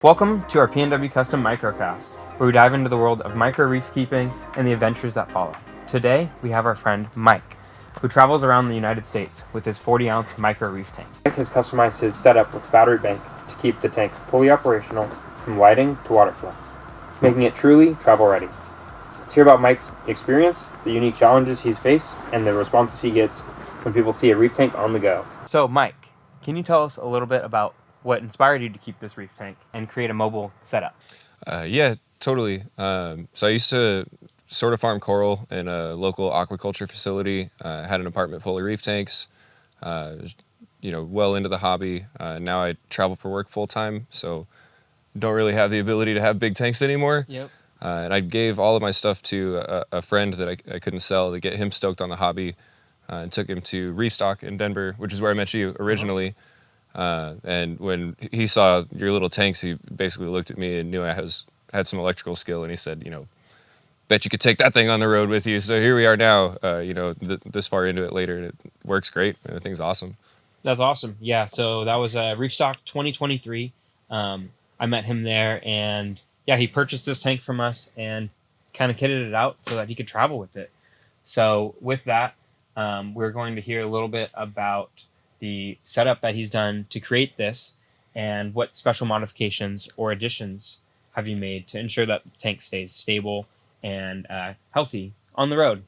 Welcome to our PNW Custom Microcast, where we dive into the world of micro reef keeping and the adventures that follow. Today, we have our friend Mike, who travels around the United States with his 40-ounce micro reef tank. Mike has customized his setup with battery bank to keep the tank fully operational from lighting to water flow, making it truly travel ready. Let's hear about Mike's experience, the unique challenges he's faced, and the responses he gets when people see a reef tank on the go. So, Mike, can you tell us a little bit about what inspired you to keep this reef tank and create a mobile setup? Yeah, totally. So I used to sort of farm coral in a local aquaculture facility. Had an apartment full of reef tanks. Was, well into the hobby. Now I travel for work full time, so don't really have the ability to have big tanks anymore. Yep. And I gave all of my stuff to a friend that I couldn't sell to get him stoked on the hobby, and took him to Reef Stock in Denver, which is where I met you originally. And when he saw your little tanks, he basically looked at me and knew I had some electrical skill, and he said, bet you could take that thing on the road with you. So here we are now, this far into it later, and it works great. And the thing's awesome. That's awesome. Yeah, so that was Reef Stock 2023. I met him there, and yeah, he purchased this tank from us and kind of kitted it out so that he could travel with it. So with that, we're going to hear a little bit about the setup that he's done to create this and what special modifications or additions have you made to ensure that the tank stays stable and healthy on the road.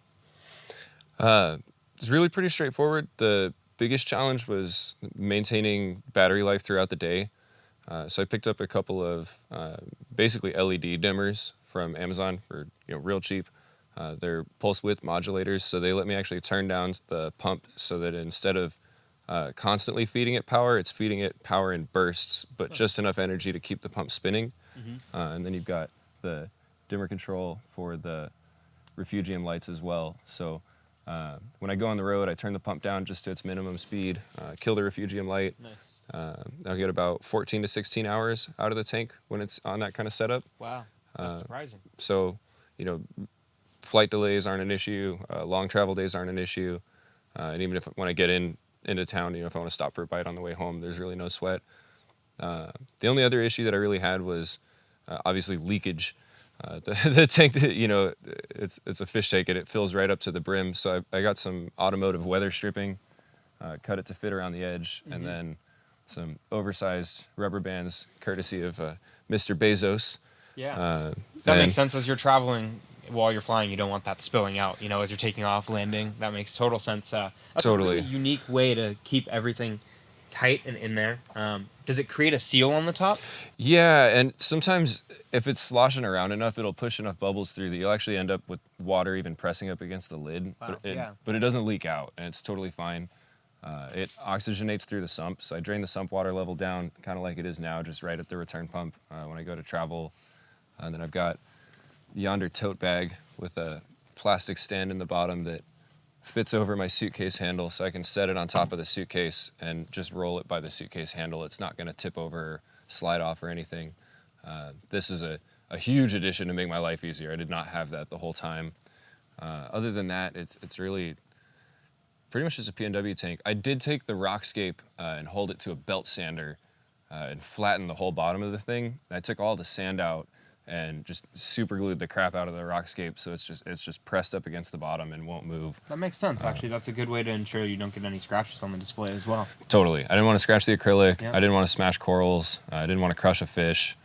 It's really pretty straightforward. The biggest challenge was maintaining battery life throughout the day. So I picked up a couple of basically LED dimmers from Amazon for real cheap. They're pulse width modulators, so they let me actually turn down the pump so that instead of constantly feeding it power, it's feeding it power in bursts, but just enough energy to keep the pump spinning. And then you've got the dimmer control for the refugium lights as well. So when I go on the road, I turn the pump down just to its minimum speed, kill the refugium light. Nice. I'll get about 14 to 16 hours out of the tank when it's on that kind of setup. Wow, that's surprising. So, flight delays aren't an issue. Long travel days aren't an issue. And even when I get into town, if I want to stop for a bite on the way home, there's really no sweat. The only other issue that I really had was obviously leakage. The tank, it's a fish tank and it fills right up to the brim. So I got some automotive weather stripping, cut it to fit around the edge, and then some oversized rubber bands, courtesy of Mr. Bezos. Yeah, that makes sense. As you're traveling while you're flying, you don't want that spilling out, as you're taking off, landing. That makes total sense. That's Totally. a really unique way to keep everything tight and in there. Does it create a seal on the top? Yeah, and sometimes if it's sloshing around enough, it'll push enough bubbles through that you'll actually end up with water even pressing up against the lid. Wow, But it doesn't leak out, and it's totally fine. It oxygenates through the sump, so I drain the sump water level down kind of like it is now, just right at the return pump when I go to travel. And then I've got yonder tote bag with a plastic stand in the bottom that fits over my suitcase handle, so I can set it on top of the suitcase and just roll it by the suitcase handle. It's not going to tip over or slide off or anything. This is a huge addition to make my life easier. I did not have that the whole time. Other than that, it's really pretty much just a PNW tank. I did take the Rockscape and hold it to a belt sander and flatten the whole bottom of the thing. I took all the sand out and just super glued the crap out of the Rockscape, so it's just pressed up against the bottom and won't move. That makes sense. Actually, that's a good way to ensure you don't get any scratches on the display as well. Totally. I didn't want to scratch the acrylic. Yeah. I didn't want to smash corals. I didn't want to crush a fish.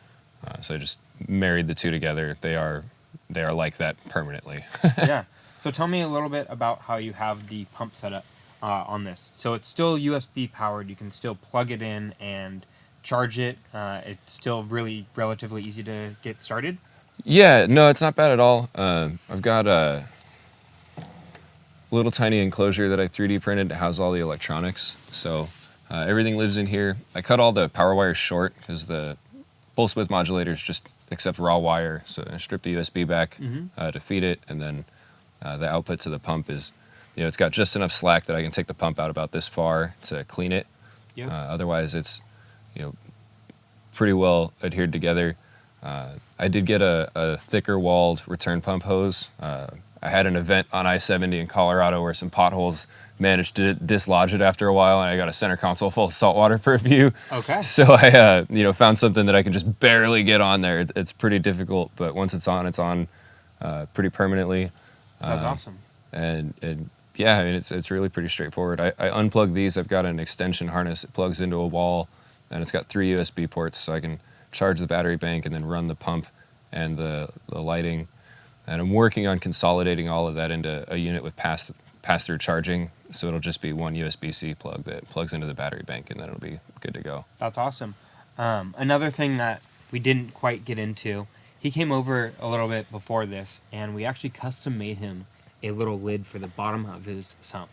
So I just married the two together. They are like that permanently. Yeah. So tell me a little bit about how you have the pump setup on this. So it's still USB powered. You can still plug it in and charge it. It's still really relatively easy to get started. Yeah, no, it's not bad at all. I've got a little tiny enclosure that I 3D printed to house all the electronics. So everything lives in here. I cut all the power wires short because the pulse width modulators just accept raw wire. So I stripped the USB back to feed it, and then the output to the pump is, it's got just enough slack that I can take the pump out about this far to clean it. Yep. Otherwise, it's pretty well adhered together. I did get a thicker walled return pump hose. I had an event on I-70 in Colorado where some potholes managed to dislodge it after a while, and I got a center console full of saltwater per view. Okay. So I, found something that I can just barely get on there. It's pretty difficult, but once it's on pretty permanently. That's awesome. And yeah, I mean, it's really pretty straightforward. I unplug these. I've got an extension harness. It plugs into a wall, and it's got 3 USB ports, so I can charge the battery bank and then run the pump and the lighting. And I'm working on consolidating all of that into a unit with pass-through charging, so it'll just be one USB-C plug that plugs into the battery bank, and then it'll be good to go. That's awesome. Another thing that we didn't quite get into, he came over a little bit before this, and we actually custom made him a little lid for the bottom of his sump.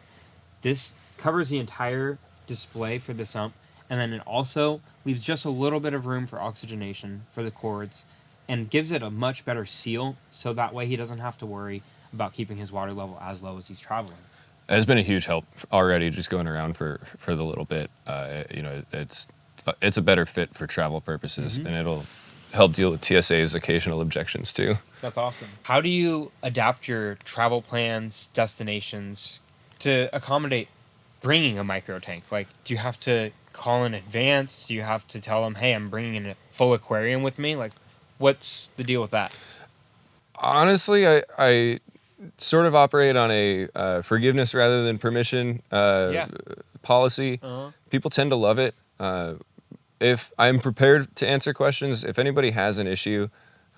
This covers the entire display for the sump, and then it also leaves just a little bit of room for oxygenation for the cords, and gives it a much better seal, so that way he doesn't have to worry about keeping his water level as low as he's traveling. It's been a huge help already, just going around for the little bit. It's a better fit for travel purposes, and it'll help deal with TSA's occasional objections too. That's awesome. How do you adapt your travel plans, destinations to accommodate bringing a micro tank? Like, do you have to call in advance? Do you have to tell them, hey, I'm bringing in a full aquarium with me? Like, what's the deal with that? Honestly, I sort of operate on a forgiveness rather than permission policy. Uh-huh. People tend to love it. If I'm prepared to answer questions, if anybody has an issue,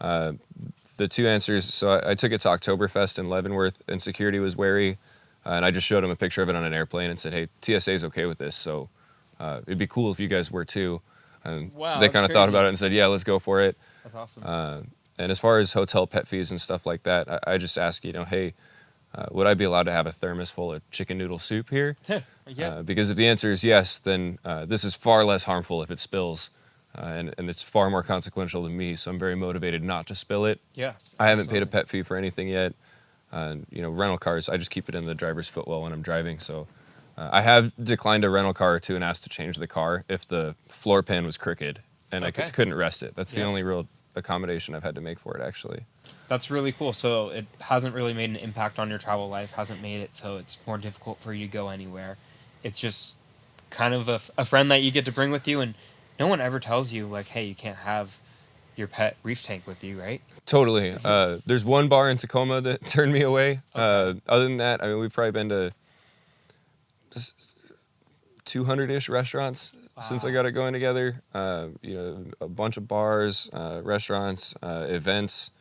the 2 answers. So I took it to Oktoberfest in Leavenworth, and security was wary, and I just showed them a picture of it on an airplane and said, "Hey, TSA's okay with this, so it'd be cool if you guys were too." And Wow, they that's kind of thought crazy. about it and said, "Yeah, let's go for it." That's awesome. And as far as hotel pet fees and stuff like that, I just ask, hey, would I be allowed to have a thermos full of chicken noodle soup here? Yeah. Because if the answer is yes, then this is far less harmful if it spills, and it's far more consequential to me, so I'm very motivated not to spill it. Yes. I haven't paid a pet fee for anything yet. Rental cars, I just keep it in the driver's footwell when I'm driving, so I have declined a rental car or two and asked to change the car if the floor pan was crooked, and Okay. I couldn't rest it. That's the Yeah. only real accommodation I've had to make for it, actually. That's really cool. So it hasn't really made an impact on your travel life, hasn't made it so it's more difficult for you to go anywhere. It's just kind of a friend that you get to bring with you, and no one ever tells you, like, hey, you can't have your pet reef tank with you, right? Totally. There's one bar in Tacoma that turned me away. Okay. Other than that, I mean, we've probably been to just 200-ish restaurants since I Wow. got it going together. A bunch of bars, restaurants, events.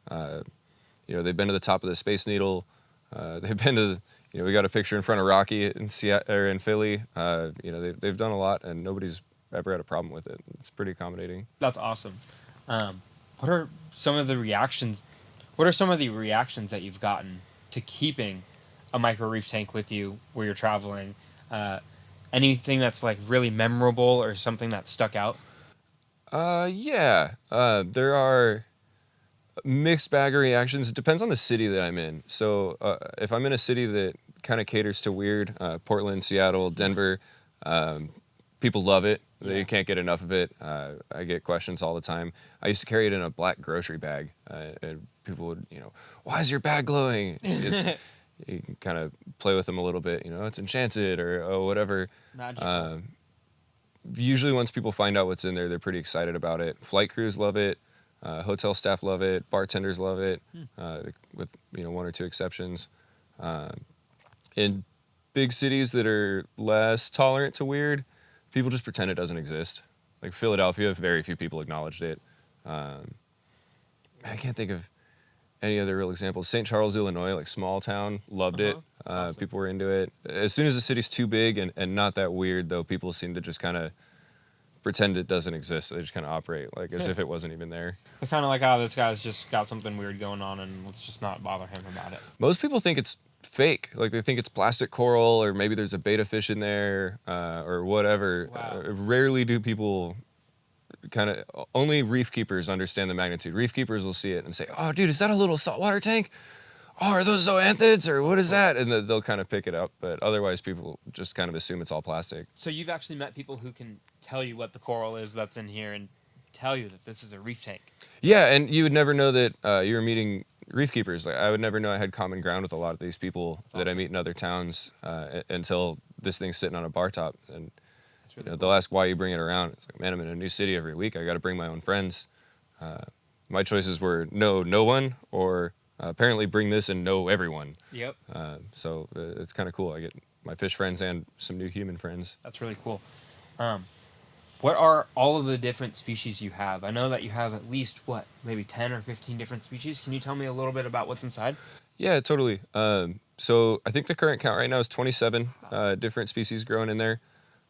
They've been to the top of the Space Needle. They've been to, we got a picture in front of Rocky in Seattle or in Philly. They've done a lot, and nobody's ever had a problem with it. It's pretty accommodating. That's awesome. What are some of the reactions? What are some of the reactions that you've gotten to keeping a micro reef tank with you where you're traveling? Anything that's like really memorable or something that stuck out? Yeah. There are mixed bag of reactions. It depends on the city that I'm in. So if I'm in a city that kind of caters to weird, Portland, Seattle, Denver, people love it. They Yeah. can't get enough of it. I get questions all the time. I used to carry it in a black grocery bag, and people would, why is your bag glowing? You can kind of play with them a little bit, it's enchanted or whatever. Magical. Usually once people find out what's in there, they're pretty excited about it. Flight crews love it. Hotel staff love it. Bartenders love it, with 1 or 2 exceptions. In big cities that are less tolerant to weird, people just pretend it doesn't exist. Like Philadelphia, very few people acknowledged it. I can't think of any other real examples. St. Charles, Illinois, like small town, loved it. Awesome. People were into it. As soon as the city's too big and not that weird, though, people seem to just kind of pretend it doesn't exist. They just kind of operate like as if it wasn't even there. They're kind of like, oh, this guy's just got something weird going on, and let's just not bother him about it. Most people think it's fake. Like they think it's plastic coral, or maybe there's a beta fish in there, or whatever. Wow. Rarely do people only reef keepers understand the magnitude. Reef keepers will see it and say, "Oh, dude, is that a little saltwater tank? Oh, are those zoanthids, or what is that?" And they'll kind of pick it up. But otherwise, people just kind of assume it's all plastic. So you've actually met people who can tell you what the coral is that's in here and tell you that this is a reef tank. Yeah, and you would never know that you were meeting reef keepers. Like, I would never know I had common ground with a lot of these people that I meet in other towns until this thing's sitting on a bar top. And Really cool. they'll ask why you bring it around. It's like, man, I'm in a new city every week. I got to bring my own friends. My choices were no one, or apparently bring this and know everyone. Yep. So it's kind of cool. I get my fish friends and some new human friends. That's really cool. What are all of the different species you have? I know that you have at least, maybe 10 or 15 different species. Can you tell me a little bit about what's inside? Yeah, totally. So I think the current count right now is 27 different species growing in there.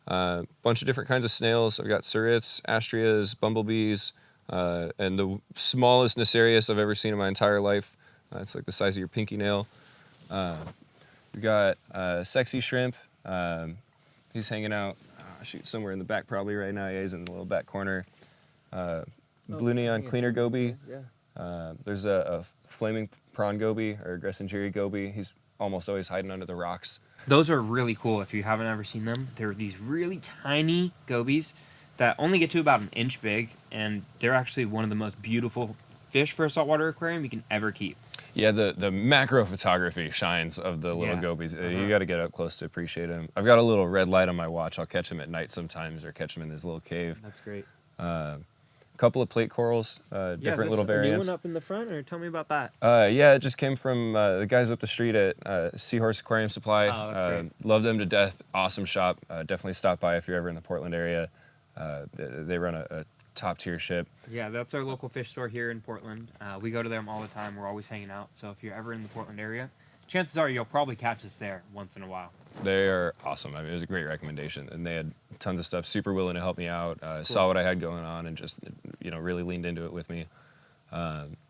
Bunch of different kinds of snails. I've got ceriths, astrias, bumblebees, and the smallest Necerius I've ever seen in my entire life. It's like the size of your pinky nail. We've got sexy shrimp. He's hanging out, somewhere in the back probably right now. Yeah, he's in the little back corner. Blue neon cleaner goby. Yeah. There's a flaming prawn goby, or Gressingeri goby. He's almost always hiding under the rocks. Those are really cool if you haven't ever seen them. They're these really tiny gobies that only get to about an inch big, and they're actually one of the most beautiful fish for a saltwater aquarium you can ever keep. Yeah, the macro photography shines of the little gobies. You got to get up close to appreciate them. I've got a little red light on my watch. I'll catch them at night sometimes, or catch them in this little cave. That's great. Couple of plate corals, different little variants. A new one up in the front, or tell me about that? Yeah, it just came from the guys up the street at Seahorse Aquarium Supply. Oh, that's great. Love them to death. Awesome shop. Definitely stop by if you're ever in the Portland area. They run a top tier ship. Yeah, that's our local fish store here in Portland. We go to them all the time. We're always hanging out. So if you're ever in the Portland area, chances are you'll probably catch us there once in a while. They are awesome. I mean, it was a great recommendation, and they had tons of stuff. Super willing to help me out. Cool. Saw what I had going on, and just really leaned into it with me.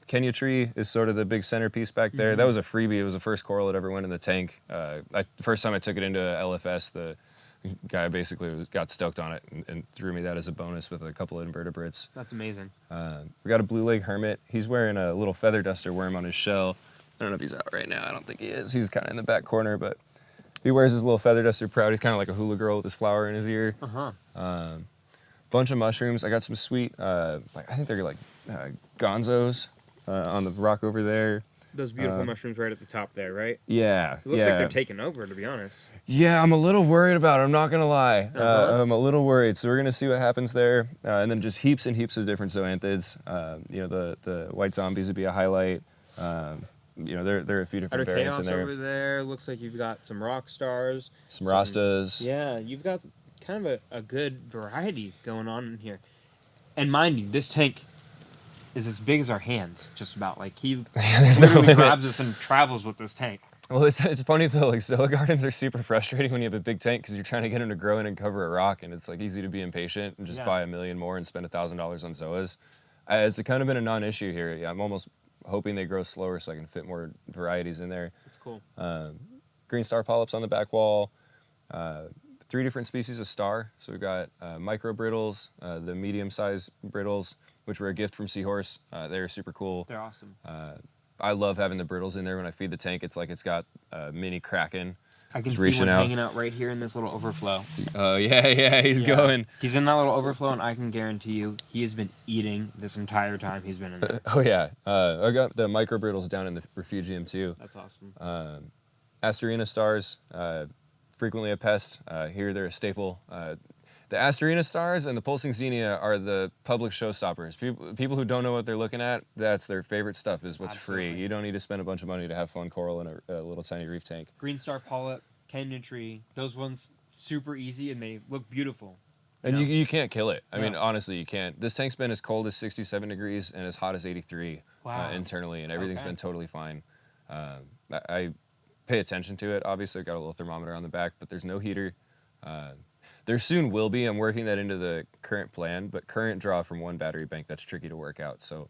Kenya tree is sort of the big centerpiece back there. That was a freebie. It was the first coral that ever went in the tank. The first time I took it into LFS, the guy basically got stoked on it and threw me that as a bonus with a couple of invertebrates. That's amazing. We got a blue leg hermit. He's wearing a little feather duster worm on his shell. I don't know if he's out right now. I don't think he is. He's kind of in the back corner, but he wears his little feather duster proud. He's kind of like a hula girl with his flower in his ear. Bunch of mushrooms. I got some sweet, I think they're like gonzos on the rock over there. Those beautiful mushrooms right at the top there, right? Yeah. It looks like they're taking over, to be honest. Yeah, I'm a little worried about it. I'm not going to lie. I'm a little worried. So we're going to see what happens there. And then just heaps and heaps of different zoanthids. The white zombies would be a highlight. There are a few different variants in there. Over there. Looks like you've got some rock stars. Some rastas. Yeah, you've got kind of a good variety going on in here. And mind you, this tank is as big as our hands, just about. Like, he literally grabs us and travels with this tank. Well, it's funny though, like Zoa gardens are super frustrating when you have a big tank because you're trying to get them to grow in and cover a rock, and it's like easy to be impatient and just buy 1 million more and spend $1,000 on Zoas. It's kind of been a non-issue here. Yeah, I'm almost hoping they grow slower so I can fit more varieties in there. That's cool. Green star polyps on the back wall. 3 different species of star. So we've got micro brittles, the medium-sized brittles, which were a gift from Seahorse. They're super cool. They're awesome. I love having the brittles in there when I feed the tank. It's like it's got a mini kraken. I can see one hanging out right here in this little overflow. Oh, yeah, he's going. He's in that little overflow, and I can guarantee you he has been eating this entire time he's been in there. Oh, yeah. I got the micro brittles down in the refugium, too. That's awesome. Asterina stars, frequently a pest. Here they're a staple. The Asterina stars and the pulsing xenia are the public showstoppers. People who don't know what they're looking at, that's their favorite stuff, is what's free. You don't need to spend a bunch of money to have fun coral in a little tiny reef tank. Green star polyp, Canyon tree, those ones super easy and they look beautiful. And you can't kill it. I mean, honestly, you can't. This tank's been as cold as 67 degrees and as hot as 83 internally, and everything's been totally fine. I pay attention to it. Obviously, I've got a little thermometer on the back, but there's no heater. There soon will be. I'm working that into the current plan, but current draw from one battery bank, that's tricky to work out. So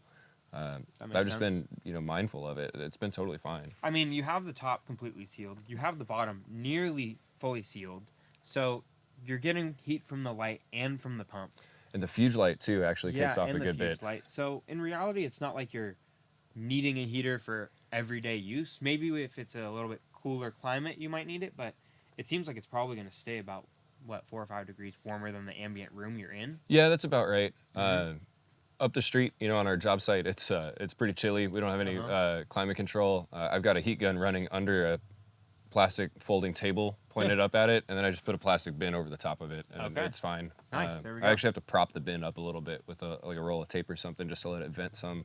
I've just been mindful of it. It's been totally fine. I mean, you have the top completely sealed. You have the bottom nearly fully sealed. So you're getting heat from the light and from the pump. And the fuge light, too, actually kicks off a good bit. Light. So in reality, it's not like you're needing a heater for everyday use. Maybe if it's a little bit cooler climate, you might need it, but it seems like it's probably going to stay about 4 or 5 degrees warmer than the ambient room you're in. Yeah, that's about right. up the street, on our job site, it's pretty chilly. We don't have any climate control. I've got a heat gun running under a plastic folding table pointed up at it, and then I just put a plastic bin over the top of it, and it's fine. Nice. There we go. I actually have to prop the bin up a little bit with a roll of tape or something just to let it vent some.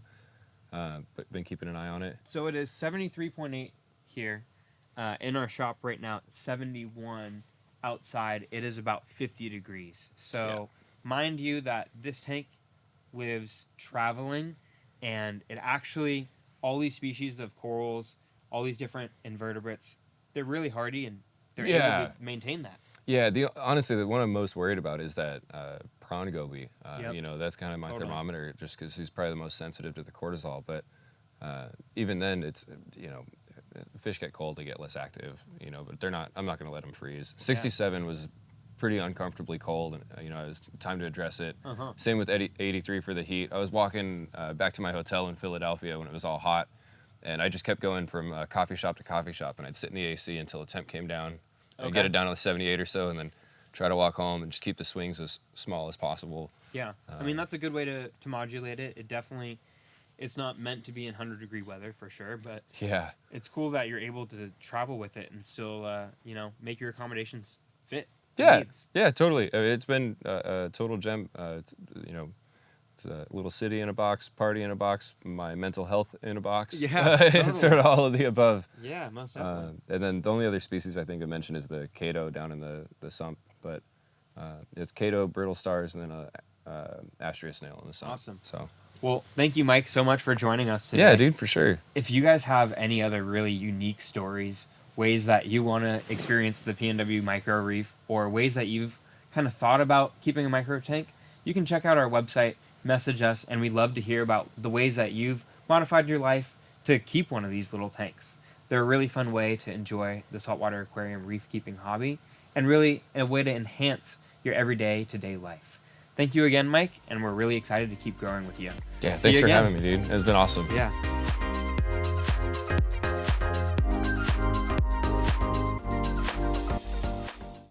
But been keeping an eye on it. So it is 73.8 here in our shop right now. It's 71 outside. It is about 50 degrees. So mind you that this tank lives traveling, and it actually, all these species of corals, all these different invertebrates, they're really hardy, and they're able to maintain that. Yeah, honestly, the one I'm most worried about is that prawn goby. That's kind of my thermometer, just because he's probably the most sensitive to the cortisol. But even then, it's, fish get cold, they get less active, but they're not, I'm not going to let them freeze. 67 was pretty uncomfortably cold, and, it was time to address it. Same with 83 for the heat. I was walking back to my hotel in Philadelphia when it was all hot, and I just kept going from coffee shop to coffee shop, and I'd sit in the AC until the temp came down. I'd get it down to 78 or so, and then try to walk home and just keep the swings as small as possible. Yeah, I mean, that's a good way to modulate it. It definitely, it's not meant to be in 100-degree weather for sure, but it's cool that you're able to travel with it and still, make your accommodations fit. Yeah, totally. I mean, it's been a total gem. It's a little city in a box, party in a box, my mental health in a box. Yeah, totally. It's sort of all of the above. Yeah, most definitely. And then the only other species I think I mentioned is the Cato down in the Sump, but it's Cato, brittle stars, and then a Astrea snail in the Sump. Awesome. So. Well, thank you, Mike, so much for joining us today. Yeah, dude, for sure. If you guys have any other really unique stories, ways that you want to experience the PNW micro reef, or ways that you've kind of thought about keeping a micro tank, you can check out our website, message us, and we'd love to hear about the ways that you've modified your life to keep one of these little tanks. They're a really fun way to enjoy the saltwater aquarium reef keeping hobby, and really a way to enhance your everyday to-day life. Thank you again, Mike, and we're really excited to keep growing with you. Yeah, thanks for having me, dude. It's been awesome. Yeah.